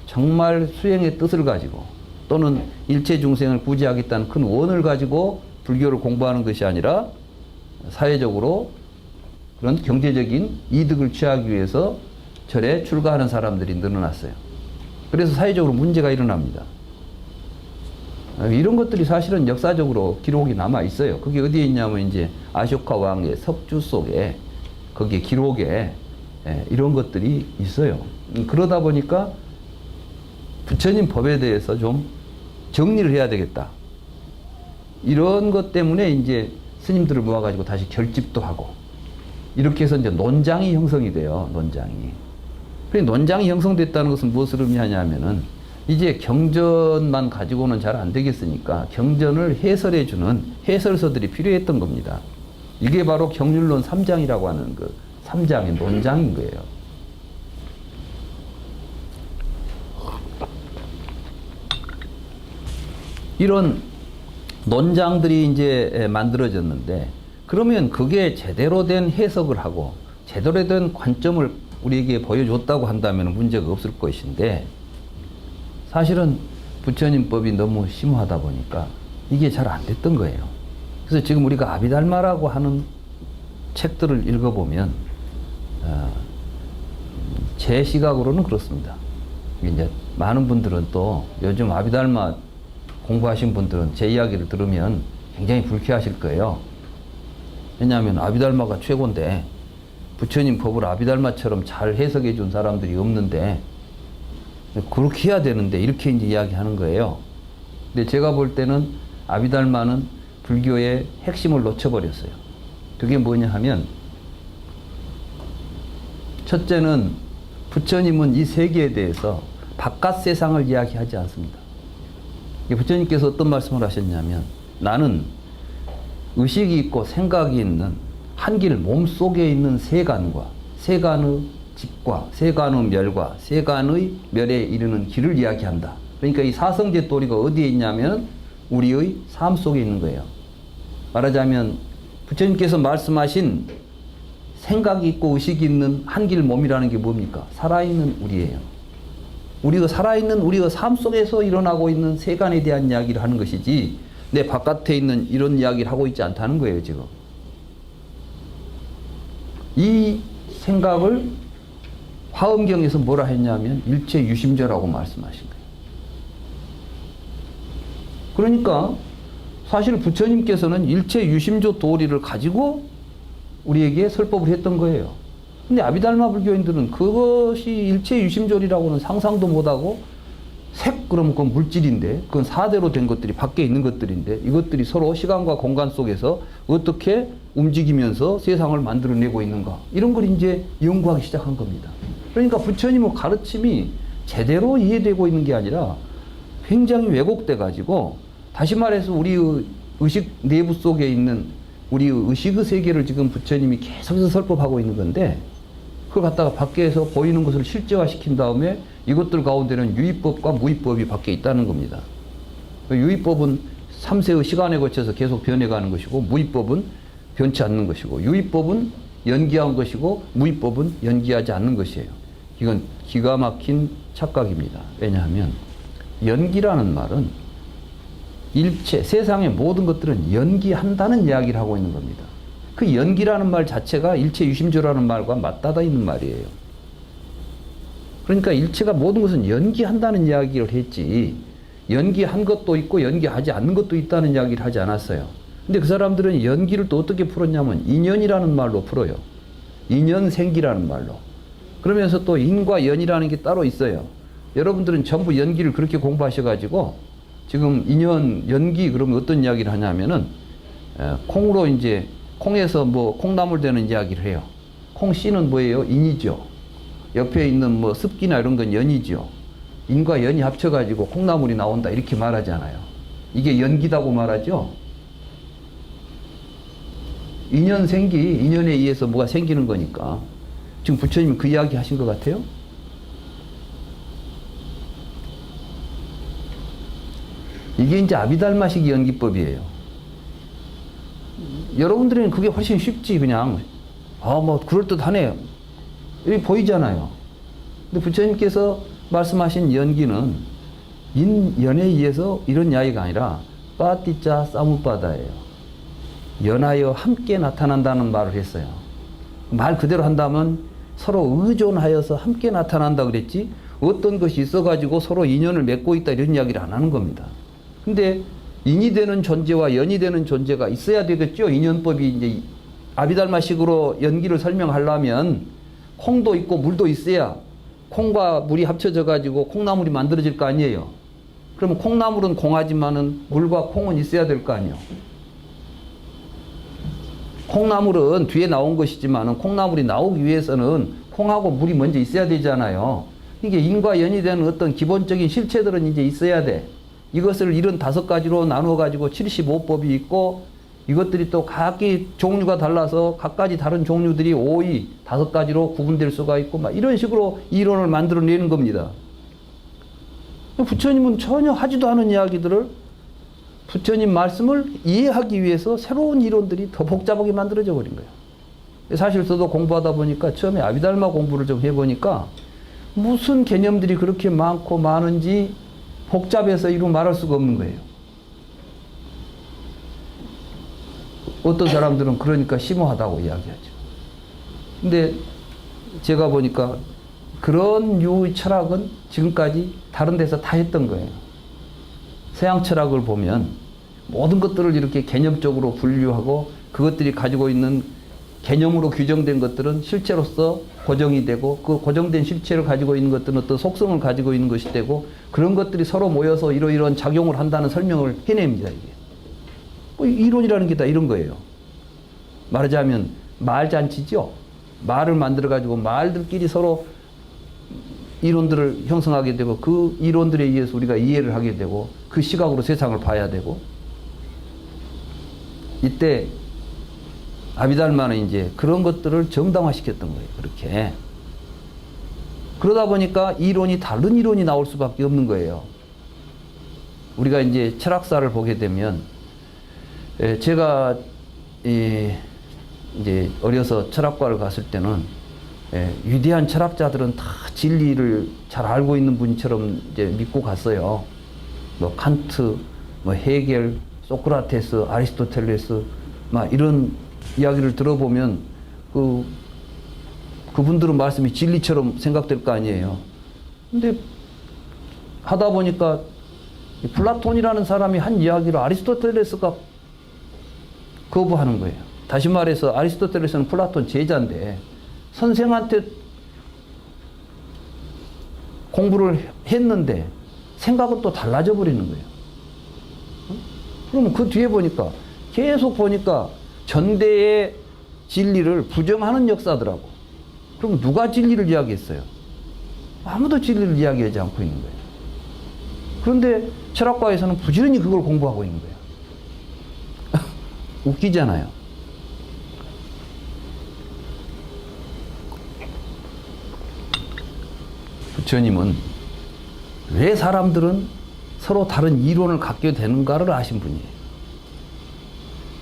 정말 수행의 뜻을 가지고 또는 일체 중생을 구제하겠다는 큰 원을 가지고 불교를 공부하는 것이 아니라 사회적으로 그런 경제적인 이득을 취하기 위해서 절에 출가하는 사람들이 늘어났어요. 그래서 사회적으로 문제가 일어납니다. 이런 것들이 사실은 역사적으로 기록이 남아 있어요. 그게 어디에 있냐면 이제 아쇼카 왕의 석주 속에 거기에 기록에 이런 것들이 있어요. 그러다 보니까 부처님 법에 대해서 좀 정리를 해야 되겠다. 이런 것 때문에 이제 스님들을 모아가지고 다시 결집도 하고 이렇게 해서 이제 논장이 형성이 돼요. 논장이. 논장이 형성됐다는 것은 무엇을 의미하냐면은 이제 경전만 가지고는 잘 안 되겠으니까 경전을 해설해주는 해설서들이 필요했던 겁니다. 이게 바로 경륜론 3장이라고 하는 그 3장의 논장인 거예요. 이런 논장들이 이제 만들어졌는데, 그러면 그게 제대로 된 해석을 하고 제대로 된 관점을 우리에게 보여줬다고 한다면 문제가 없을 것인데, 사실은 부처님법이 너무 심오하다 보니까 이게 잘 안 됐던 거예요. 그래서 지금 우리가 아비달마라고 하는 책들을 읽어보면 제 시각으로는 그렇습니다. 이제 많은 분들은 또 요즘 아비달마 공부하신 분들은 제 이야기를 들으면 굉장히 불쾌하실 거예요. 왜냐하면 아비달마가 최고인데 부처님 법을 아비달마처럼 잘 해석해 준 사람들이 없는데 그렇게 해야 되는데 이렇게 이제 이야기하는 거예요. 근데 제가 볼 때는 아비달마는 불교의 핵심을 놓쳐버렸어요. 그게 뭐냐 하면, 첫째는 부처님은 이 세계에 대해서 바깥 세상을 이야기하지 않습니다. 부처님께서 어떤 말씀을 하셨냐면, 나는 의식이 있고 생각이 있는 한길 몸속에 있는 세간과 세간의 집과 세간의 멸과 세간의 멸에 이르는 길을 이야기한다. 그러니까 이 사성제 도리가 어디에 있냐면 우리의 삶 속에 있는 거예요. 말하자면 부처님께서 말씀하신 생각이 있고 의식이 있는 한길 몸이라는 게 뭡니까? 살아있는 우리예요. 우리가 살아있는 우리가 삶 속에서 일어나고 있는 세간에 대한 이야기를 하는 것이지 내 바깥에 있는 이런 이야기를 하고 있지 않다는 거예요, 지금. 이 생각을 화엄경에서 뭐라 했냐면 일체 유심조라고 말씀하신 거예요. 그러니까 사실 부처님께서는 일체 유심조 도리를 가지고 우리에게 설법을 했던 거예요. 근데 아비달마 불교인들은 그것이 일체 유심조리라고는 상상도 못하고, 그러면 그건 물질인데, 그건 사대로 된 것들이 밖에 있는 것들인데, 이것들이 서로 시간과 공간 속에서 어떻게 움직이면서 세상을 만들어내고 있는가, 이런 걸 이제 연구하기 시작한 겁니다. 그러니까 부처님의 가르침이 제대로 이해되고 있는 게 아니라 굉장히 왜곡돼 가지고, 다시 말해서 우리의 의식 내부 속에 있는 우리의 의식의 세계를 지금 부처님이 계속해서 설법하고 있는 건데, 그걸 갖다가 밖에서 보이는 것을 실제화시킨 다음에 이것들 가운데는 유의법과 무의법이 밖에 있다는 겁니다. 유의법은 3세의 시간에 거쳐서 계속 변해가는 것이고, 무의법은 변치 않는 것이고, 유의법은 연기한 것이고 무의법은 연기하지 않는 것이에요. 이건 기가 막힌 착각입니다. 왜냐하면 연기라는 말은 일체 세상의 모든 것들은 연기한다는 이야기를 하고 있는 겁니다. 그 연기라는 말 자체가 일체 유심조라는 말과 맞닿아 있는 말이에요. 그러니까 일체가 모든 것은 연기한다는 이야기를 했지, 연기한 것도 있고 연기하지 않는 것도 있다는 이야기를 하지 않았어요. 근데 그 사람들은 연기를 또 어떻게 풀었냐면 인연이라는 말로 풀어요. 인연생기라는 말로. 그러면서 또 인과 연이라는 게 따로 있어요. 여러분들은 전부 연기를 그렇게 공부하셔가지고 지금 인연, 연기 그러면 어떤 이야기를 하냐면은 콩으로 이제 콩에서 뭐 콩나물 되는 이야기를 해요. 콩 씨는 뭐예요? 인이죠. 옆에 있는 뭐 습기나 이런 건 연이죠. 인과 연이 합쳐가지고 콩나물이 나온다 이렇게 말하잖아요. 이게 연기다고 말하죠. 인연 생기, 인연에 의해서 뭐가 생기는 거니까. 지금 부처님이 그 이야기 하신 것 같아요? 이게 이제 아비달마식 연기법이에요. 여러분들은 그게 훨씬 쉽지, 그냥. 뭐, 그럴듯하네. 이렇게 보이잖아요. 근데 부처님께서 말씀하신 연기는 인연에 의해서 이런 이야기가 아니라 빠띠짜 싸무빠다예요. 연하여 함께 나타난다는 말을 했어요. 말 그대로 한다면 서로 의존하여서 함께 나타난다 그랬지, 어떤 것이 있어가지고 서로 인연을 맺고 있다 이런 이야기를 안 하는 겁니다. 근데 인이 되는 존재와 연이 되는 존재가 있어야 되겠죠. 인연법이 이제 아비달마식으로 연기를 설명하려면 콩도 있고 물도 있어야 콩과 물이 합쳐져 가지고 콩나물이 만들어질 거 아니에요. 그러면 콩나물은 공하지만은 물과 콩은 있어야 될 거 아니에요. 콩나물은 뒤에 나온 것이지만 콩나물이 나오기 위해서는 콩하고 물이 먼저 있어야 되잖아요. 이게 인과 연이 되는 어떤 기본적인 실체들은 이제 있어야 돼. 이것을 75가지로 나누어 가지고 75법이 있고 이것들이 또 각기 종류가 달라서 각가지 다른 종류들이 5의 5가지로 구분될 수가 있고 막 이런 식으로 이론을 만들어내는 겁니다. 부처님은 전혀 하지도 않은 이야기들을 부처님 말씀을 이해하기 위해서 새로운 이론들이 더 복잡하게 만들어져 버린 거예요. 사실 저도 공부하다 보니까 처음에 아비달마 공부를 좀 해보니까 무슨 개념들이 그렇게 많고 많은지 복잡해서 이루 말할 수가 없는 거예요. 어떤 사람들은 그러니까 심오하다고 이야기하죠. 근데 제가 보니까 그런 유의 철학은 지금까지 다른 데서 다 했던 거예요. 서양 철학을 보면 모든 것들을 이렇게 개념적으로 분류하고 그것들이 가지고 있는 개념으로 규정된 것들은 실체로서 고정이 되고 그 고정된 실체를 가지고 있는 것들은 어떤 속성을 가지고 있는 것이 되고 그런 것들이 서로 모여서 이러이러한 작용을 한다는 설명을 해냅니다. 이게 뭐 이론이라는 게 다 이런 거예요. 말하자면 말잔치죠. 말을 만들어 가지고 말들끼리 서로 이론들을 형성하게 되고 그 이론들에 의해서 우리가 이해를 하게 되고 그 시각으로 세상을 봐야 되고 이때 아비달마는 이제 그런 것들을 정당화시켰던 거예요. 그렇게. 그러다 보니까 이론이 다른 이론이 나올 수밖에 없는 거예요. 우리가 이제 철학사를 보게 되면 제가 이제 어려서 철학과를 갔을 때는 위대한 철학자들은 다 진리를 잘 알고 있는 분처럼 이제 믿고 갔어요. 뭐 칸트, 뭐 헤겔, 소크라테스, 아리스토텔레스, 막 이런 이야기를 들어보면 그분들은 말씀이 진리처럼 생각될 거 아니에요. 근데 하다 보니까 플라톤이라는 사람이 한 이야기를 아리스토텔레스가 거부하는 거예요. 다시 말해서 아리스토텔레스는 플라톤 제자인데 선생한테 공부를 했는데 생각은 또 달라져 버리는 거예요. 그러면 그 뒤에 보니까 계속 보니까 전대의 진리를 부정하는 역사더라고. 그럼 누가 진리를 이야기했어요? 아무도 진리를 이야기하지 않고 있는 거예요. 그런데 철학과에서는 부지런히 그걸 공부하고 있는 거예요. 웃기잖아요. 부처님은 왜 사람들은 서로 다른 이론을 갖게 되는가를 아신 분이에요.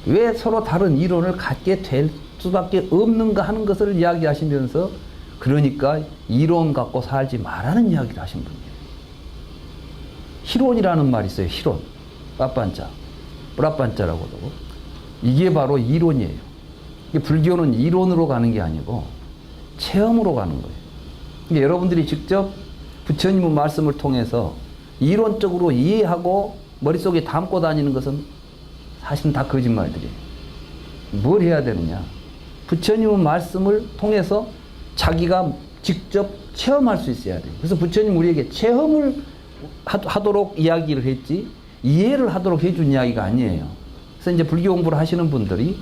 왜 서로 다른 이론을 갖게 될 수밖에 없는가 하는 것을 이야기하시면서 그러니까 이론 갖고 살지 말라는 이야기를 하신 분이에요. 희론이라는 말이 있어요. 희론. 빠빤자. 뿌라빤자라고 하고. 이게 바로 이론이에요. 불교는 이론으로 가는 게 아니고 체험으로 가는 거예요. 그러니까 여러분들이 직접 부처님의 말씀을 통해서 이론적으로 이해하고 머릿속에 담고 다니는 것은 사실은 다 거짓말들이에요. 뭘 해야 되느냐? 부처님의 말씀을 통해서 자기가 직접 체험할 수 있어야 돼요. 그래서 부처님 우리에게 체험을 하도록 이야기를 했지 이해를 하도록 해준 이야기가 아니에요. 그래서 이제 불교 공부를 하시는 분들이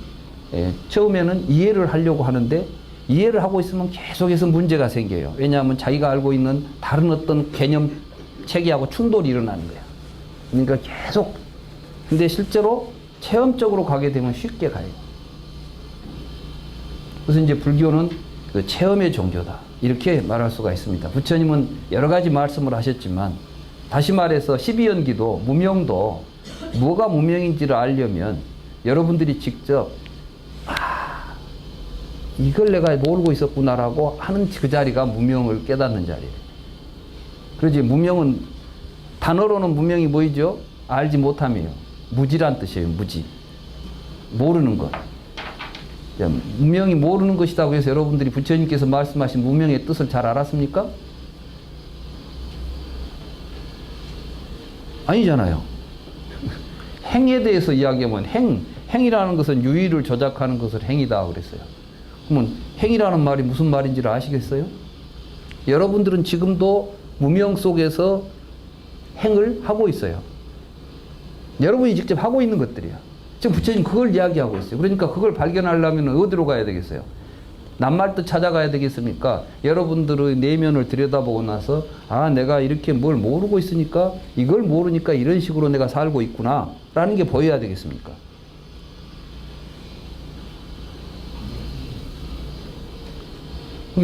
처음에는 이해를 하려고 하는데 이해를 하고 있으면 계속해서 문제가 생겨요. 왜냐하면 자기가 알고 있는 다른 어떤 개념 체계하고 충돌이 일어나는 거야. 그러니까 계속. 근데 실제로 체험적으로 가게 되면 쉽게 가요. 그래서 이제 불교는 그 체험의 종교다. 이렇게 말할 수가 있습니다. 부처님은 여러 가지 말씀을 하셨지만 다시 말해서 12연기도 무명도 뭐가 무명인지를 알려면 여러분들이 직접 이걸 내가 모르고 있었구나라고 하는 그 자리가 무명을 깨닫는 자리예요. 그러지 무명은 단어로는 무명이 뭐이죠? 알지 못함이에요. 무지란 뜻이에요. 무지. 모르는 것. 무명이 모르는 것이라고 해서 여러분들이 부처님께서 말씀하신 무명의 뜻을 잘 알았습니까? 아니잖아요. 행에 대해서 이야기하면 행이라는 것은 유의를 조작하는 것을 행이다 그랬어요. 그러면 행이라는 말이 무슨 말인지를 아시겠어요? 여러분들은 지금도 무명 속에서 행을 하고 있어요. 여러분이 직접 하고 있는 것들이야. 지금 부처님 그걸 이야기하고 있어요. 그러니까 그걸 발견하려면 어디로 가야 되겠어요? 남말도 찾아가야 되겠습니까? 여러분들의 내면을 들여다보고 나서 아 내가 이렇게 뭘 모르고 있으니까 이걸 모르니까 이런 식으로 내가 살고 있구나 라는 게 보여야 되겠습니까?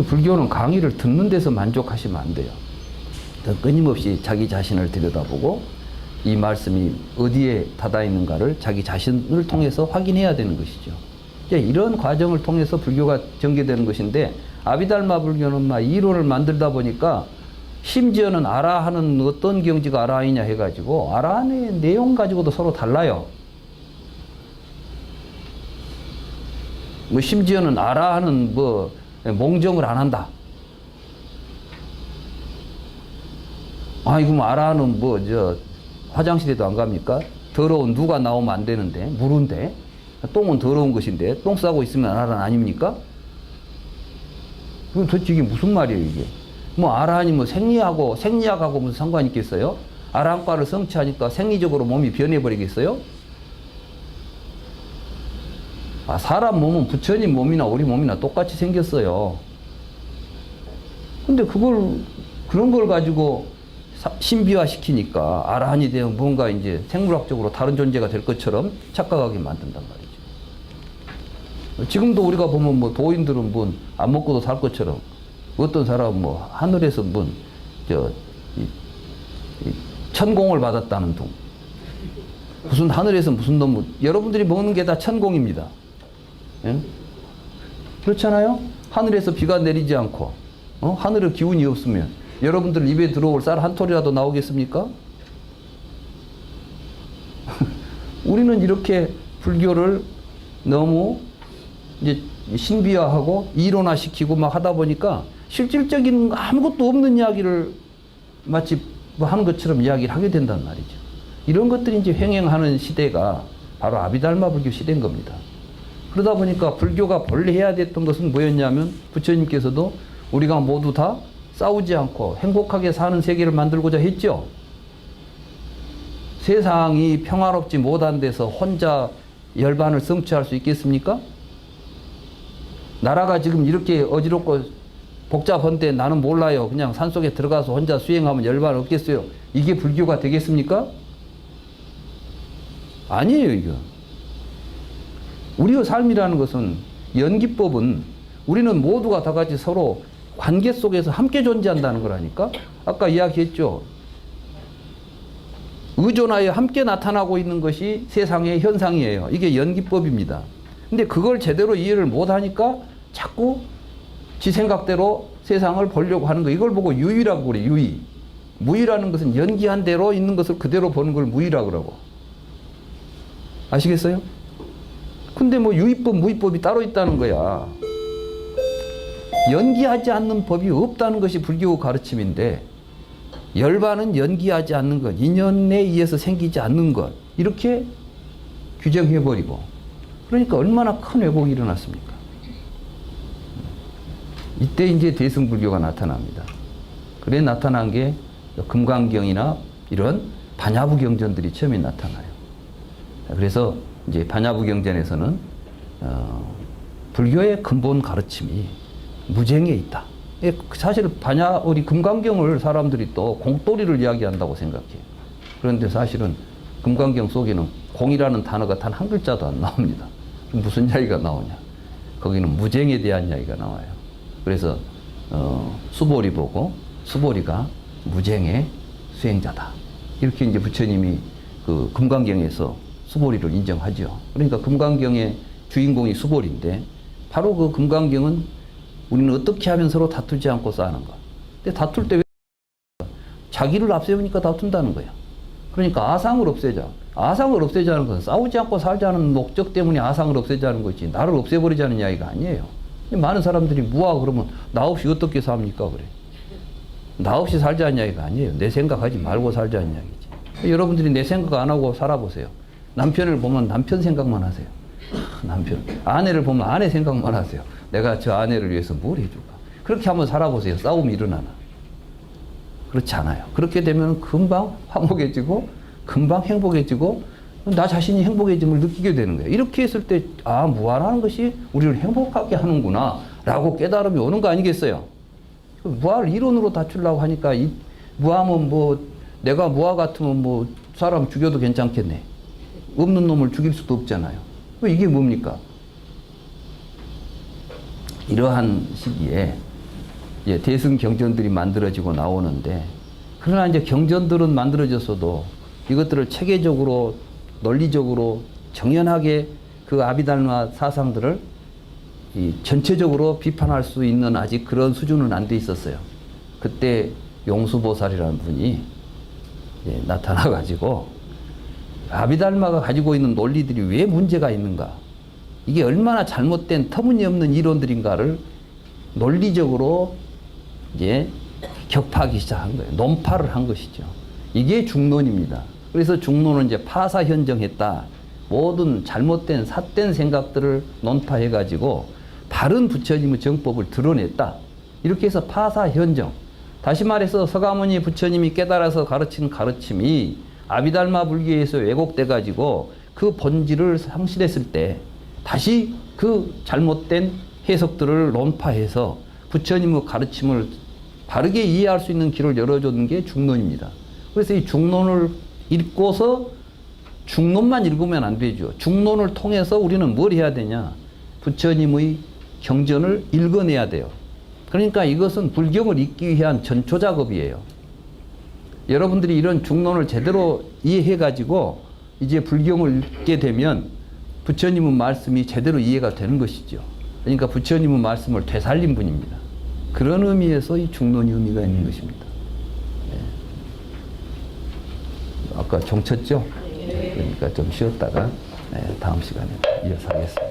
불교는 강의를 듣는 데서 만족하시면 안 돼요. 끊임없이 자기 자신을 들여다보고 이 말씀이 어디에 닫아 있는가를 자기 자신을 통해서 확인해야 되는 것이죠. 이런 과정을 통해서 불교가 전개되는 것인데 아비달마 불교는 막 이론을 만들다 보니까 심지어는 아라하는 어떤 경지가 아라하냐 해가지고 아라한의 내용 가지고도 서로 달라요. 뭐 심지어는 아라하는 뭐 몽정을 안 한다. 이거 뭐 아라하는 뭐 화장실에도 안 갑니까? 더러운 누가 나오면 안 되는데 물인데 똥은 더러운 것인데 똥 싸고 있으면 아라한 아닙니까? 그럼 도대체 이게 무슨 말이에요 이게? 뭐 아라한이 뭐 생리학하고 무슨 상관이 있겠어요? 아라한과를 성취하니까 생리적으로 몸이 변해버리겠어요? 사람 몸은 부처님 몸이나 우리 몸이나 똑같이 생겼어요. 근데 그런 걸 가지고 신비화 시키니까 아라한이 되면 뭔가 이제 생물학적으로 다른 존재가 될 것처럼 착각하게 만든단 말이죠. 지금도 우리가 보면 뭐 도인들은 뭐 안 먹고도 살 것처럼 어떤 사람은 뭐 하늘에서 천공을 받았다는 둥. 무슨 하늘에서 무슨 놈, 여러분들이 먹는 게 다 천공입니다. 예? 그렇잖아요? 하늘에서 비가 내리지 않고, 하늘의 기운이 없으면 여러분들 입에 들어올 쌀 한 톨이라도 나오겠습니까? 우리는 이렇게 불교를 너무 이제 신비화하고 이론화시키고 막 하다 보니까 실질적인 아무것도 없는 이야기를 마치 뭐 하는 것처럼 이야기를 하게 된단 말이죠. 이런 것들이 이제 횡행하는 시대가 바로 아비달마 불교 시대인 겁니다. 그러다 보니까 불교가 본래 해야 됐던 것은 뭐였냐면 부처님께서도 우리가 모두 다 싸우지 않고 행복하게 사는 세계를 만들고자 했죠. 세상이 평화롭지 못한 데서 혼자 열반을 성취할 수 있겠습니까? 나라가 지금 이렇게 어지럽고 복잡한데 나는 몰라요. 그냥 산속에 들어가서 혼자 수행하면 열반 없겠어요. 이게 불교가 되겠습니까? 아니에요, 이거. 우리의 삶이라는 것은 연기법은 우리는 모두가 다 같이 서로 관계 속에서 함께 존재한다는 거라니까? 아까 이야기했죠. 의존하여 함께 나타나고 있는 것이 세상의 현상이에요. 이게 연기법입니다. 근데 그걸 제대로 이해를 못하니까 자꾸 지 생각대로 세상을 보려고 하는 거. 이걸 보고 유의라고 그래, 유의. 무의라는 것은 연기한 대로 있는 것을 그대로 보는 걸 무의라고 그러고. 아시겠어요? 근데 뭐 유의법, 무의법이 따로 있다는 거야. 연기하지 않는 법이 없다는 것이 불교 가르침인데 열반은 연기하지 않는 것, 인연에 의해서 생기지 않는 것 이렇게 규정해버리고 그러니까 얼마나 큰 왜곡이 일어났습니까? 이때 이제 대승불교가 나타납니다. 그래 나타난 게 금강경이나 이런 반야부 경전들이 처음에 나타나요. 그래서 이제 반야부 경전에서는 불교의 근본 가르침이 무쟁에 있다. 사실 우리 금강경을 사람들이 또 공돌이를 이야기한다고 생각해요. 그런데 사실은 금강경 속에는 공이라는 단어가 단 한 글자도 안 나옵니다. 무슨 이야기가 나오냐? 거기는 무쟁에 대한 이야기가 나와요. 그래서 수보리 보고 수보리가 무쟁의 수행자다. 이렇게 이제 부처님이 그 금강경에서 수보리를 인정하죠. 그러니까 금강경의 주인공이 수보리인데 바로 그 금강경은 우리는 어떻게 하면 서로 다투지 않고 사는 것. 근데 다툴 때 왜 자기를 앞세우니까 다툰다는 거야. 그러니까 아상을 없애자. 아상을 없애자는 것은 싸우지 않고 살자는 목적 때문에 아상을 없애자는 거지. 나를 없애버리자는 이야기가 아니에요. 많은 사람들이 무아 그러면 나 없이 어떻게 삽니까? 그래. 나 없이 살자는 이야기가 아니에요. 내 생각하지 말고 살자는 이야기지. 여러분들이 내 생각 안 하고 살아보세요. 남편을 보면 남편 생각만 하세요. 남편. 아내를 보면 아내 생각만 하세요. 내가 저 아내를 위해서 뭘 해줄까? 그렇게 한번 살아보세요. 싸움이 일어나나? 그렇지 않아요. 그렇게 되면 금방 화목해지고 금방 행복해지고 나 자신이 행복해짐을 느끼게 되는 거예요. 이렇게 했을 때, 아, 무아라는 것이 우리를 행복하게 하는구나, 라고 깨달음이 오는 거 아니겠어요? 무아를 이론으로 다투려고 하니까, 무아면 뭐, 내가 무아 같으면 뭐, 사람 죽여도 괜찮겠네. 없는 놈을 죽일 수도 없잖아요. 이게 뭡니까? 이러한 시기에 대승 경전들이 만들어지고 나오는데, 그러나 이제 경전들은 만들어졌어도 이것들을 체계적으로, 논리적으로, 정연하게 그 아비달마 사상들을 전체적으로 비판할 수 있는 아직 그런 수준은 안 돼 있었어요. 그때 용수보살이라는 분이 나타나가지고 아비달마가 가지고 있는 논리들이 왜 문제가 있는가, 이게 얼마나 잘못된 터무니없는 이론들인가를 논리적으로 격파하기 시작한 거예요. 논파를 한 것이죠. 이게 중론입니다. 그래서 중론은 이제 파사현정했다. 모든 잘못된 삿된 생각들을 논파해가지고 바른 부처님의 정법을 드러냈다. 이렇게 해서 파사현정. 다시 말해서 서가모니 부처님이 깨달아서 가르친 가르침이 아비달마 불교에서 왜곡돼가지고 그 본질을 상실했을 때 다시 그 잘못된 해석들을 논파해서 부처님의 가르침을 바르게 이해할 수 있는 길을 열어주는 게 중론입니다. 그래서 이 중론을 읽고서 중론만 읽으면 안 되죠. 중론을 통해서 우리는 뭘 해야 되냐? 부처님의 경전을 읽어내야 돼요. 그러니까 이것은 불경을 읽기 위한 전초 작업이에요. 여러분들이 이런 중론을 제대로 이해해가지고 이제 불경을 읽게 되면 부처님의 말씀이 제대로 이해가 되는 것이죠. 그러니까 부처님의 말씀을 되살린 분입니다. 그런 의미에서 이 중론이 의미가 있는 것입니다. 아까 종쳤죠? 그러니까 좀 쉬었다가 다음 시간에 이어서 하겠습니다.